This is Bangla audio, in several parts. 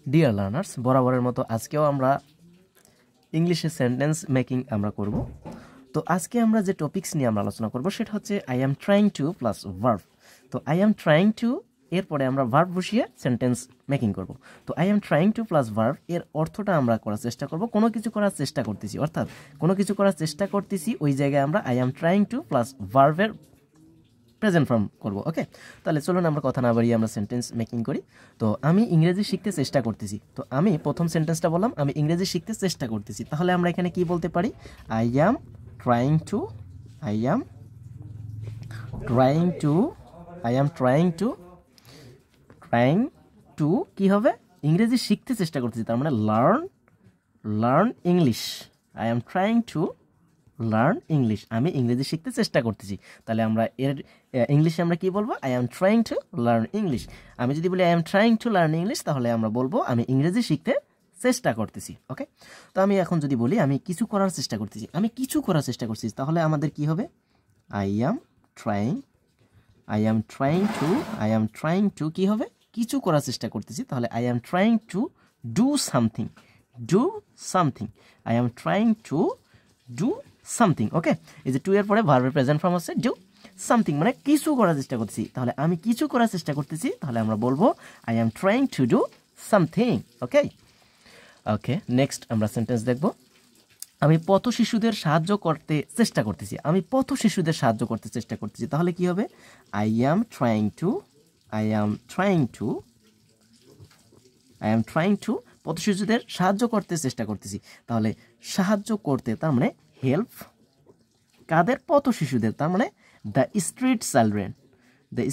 ডিয়ার লার্নার্স, বরাবরের মতো আজকেও আমরা ইংলিশে সেন্টেন্স মেকিং আমরা করব। তো আজকে আমরা যে টপিকস নিয়ে আমরা আলোচনা করব সেটা হচ্ছে I am trying two plus verb. তো আই অ্যাম ট্রাইং টু এরপরে আমরা ভার্ব বসিয়ে সেন্টেন্স মেকিং করব। তো I am trying two plus verb এর অর্থটা আমরা করার চেষ্টা করব, কোনো কিছু করার চেষ্টা করতেছি, অর্থাৎ কোনো কিছু করার চেষ্টা করতেছি, ওই জায়গায় আমরা I am trying two plus ভার্বের প্রেজেন্ট ফর্ম করব। ওকে, তাহলে চলুন আমরা কথা না বাড়িয়ে আমরা সেন্টেন্স মেকিং করি। তো আমি ইংরেজি শিখতে চেষ্টা করতেছি। তো আমি প্রথম সেন্টেন্সটা বললাম আমি ইংরেজি শিখতে চেষ্টা করতেছি, তাহলে আমরা এখানে কি বলতে পারি? I am trying to, I am trying to, I am trying two, trying to কি হবে? ইংরেজি শিখতে চেষ্টা করতেছি, তার মানে learn English. I am trying to learn English, আমি ইংরেজি শিখতে চেষ্টা করতেছি। তাহলে আমরা এর ইংলিশে আমরা কি বলবো? I am trying to learn English. আমি যদি বলি I am trying to learn English, তাহলে আমরা বলবো আমি ইংরেজি শিখতে চেষ্টা করতেছি। ওকে, তো আমি এখন যদি বলি আমি কিছু করার চেষ্টা করতেছি, আমি কিছু করার চেষ্টা করতেছি, তাহলে আমাদের কি হবে? I am trying, I am trying to, I am trying to কি হবে? কিছু করার চেষ্টা করতেছি, তাহলে I am trying to do something, do something, I am trying to do something. Okay, এই যে টু এর পরে ভার্বের প্রেজেন্ট ফর্ম হচ্ছে ডু সামথিং, মানে কিছু করার চেষ্টা করতেছি। তাহলে আমি কিছু করার চেষ্টা করতেছি, তাহলে আমরা বলবো I am trying to do something. Okay okay, next আমরা সেন্টেন্স দেখব। আমি পথ শিশুদের সাহায্য করতে চেষ্টা করতেছি, আমি পথ শিশুদের সাহায্য করতে চেষ্টা করতেছি, তাহলে কি হবে? I am trying to, I am trying to, I am trying two পথ শিশুদের সাহায্য করতে চেষ্টা করতেছি। তাহলে সাহায্য করতে তার মানে হেল্প, কাদের? পথ শিশুদের, তার মানে the street children, the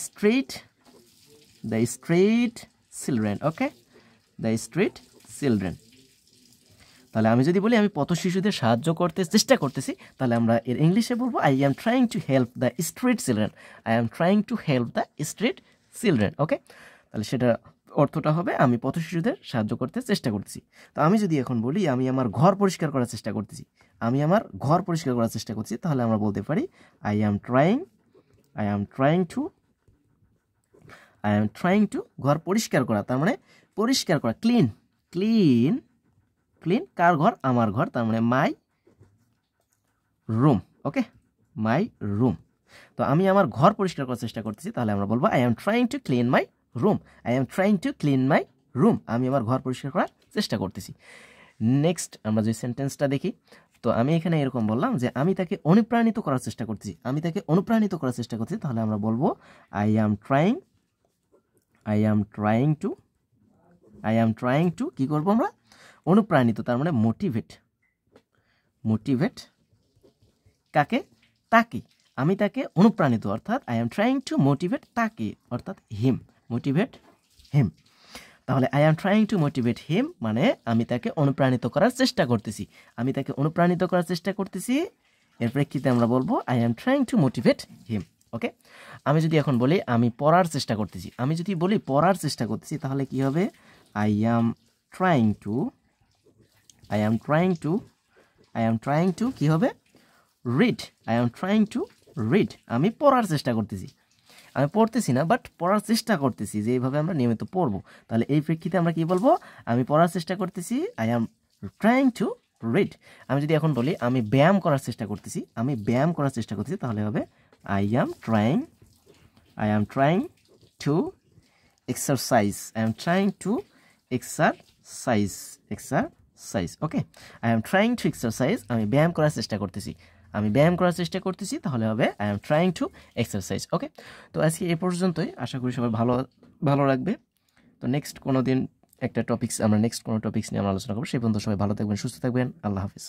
street children. Okay, the street children. তাহলে আমি যদি বলি আমি পথ শিশুদের সাহায্য করতে চেষ্টা করতেছি, তাহলে আমরা এর ইংলিশে বলবো I am trying to help the street children, I am trying to help the street children. Okay, তাহলে সেটা অর্থটা হবে আমি পথ শিশুদের সাহায্য করতে চেষ্টা করতেছি। তো আমি যদি এখন বলি আমি আমার ঘর পরিষ্কার করার চেষ্টা করতেছি, আমি আমার ঘর পরিষ্কার করার চেষ্টা করছি, তাহলে আমরা বলতে পারি I am trying, I am trying to, I am trying two ঘর পরিষ্কার করা, তার মানে পরিষ্কার করা, ক্লিন, ক্লিন, ক্লিন কার ঘর? আমার ঘর, তার মানে my room. Okay, my room. তো আমি আমার ঘর পরিষ্কার করার চেষ্টা করতেছি, তাহলে আমরা বলবো I am trying to clean my room, I am trying to clean my room, আমি আমার ঘর পরিষ্কার করার চেষ্টা করতেছি। নেক্সট আমরা যে সেন্টেন্সটা দেখি, তো আমি এখানে এরকম বললাম যে আমি তাকে অনুপ্রাণিত করার চেষ্টা করতেছি, আমি তাকে অনুপ্রাণিত করার চেষ্টা করছি, তাহলে আমরা বলবো I am trying, I am trying to, I am trying to কি করবো আমরা? অনুপ্রাণিত, তার মানে মোটিভেট, মোটিভেট কাকে? তাকে, আমি তাকে অনুপ্রাণিত, অর্থাৎ I am trying to motivate তাকে, অর্থাৎ হিম, মোটিভেট হিম। তাহলে I am trying to motivate him মানে আমি তাকে অনুপ্রাণিত করার চেষ্টা করতেছি, আমি তাকে অনুপ্রাণিত করার চেষ্টা করতেছি, এর প্রেক্ষিতে আমরা বলবো I am trying to motivate him. Okay, আমি যদি এখন বলি আমি পড়ার চেষ্টা করতেছি, আমি যদি বলি পড়ার চেষ্টা করতেছি, তাহলে কি হবে? I am trying to, I am trying to, I am trying to কি হবে? Read, I am trying to read, আমি পড়ার চেষ্টা করতেছি, আমি পড়তেছি না বাট পড়ার চেষ্টা করতেছি, যে এইভাবে আমরা নিয়মিত পড়বো। তাহলে এই প্রেক্ষিতে আমরা কি বলবো? আমি পড়ার চেষ্টা করতেছি, I am trying to read. আমি যদি এখন বলি আমি ব্যায়াম করার চেষ্টা করতেছি, আমি ব্যায়াম করার চেষ্টা করতেছি, তাহলে হবে I am trying, I am trying to exercise, I am trying to exercise, exercise. Okay, I am trying to exercise, আমি ব্যায়াম করার চেষ্টা করতেছি, আমি ব্যায়াম করার চেষ্টা করতেছি, তাহলে হবে I am trying to exercise. Okay, তো আজকে এ পর্যন্তই, আশা করি সবাই ভালো রাখবে। তো নেক্সট কোনো দিন একটা টপিক্স আমরা নেক্সট কোনো টপিক্স নিয়ে আমরা আলোচনা করবো, সেই পর্যন্ত সবাই ভালো থাকবেন, সুস্থ থাকবেন, আল্লাহ হাফিজ।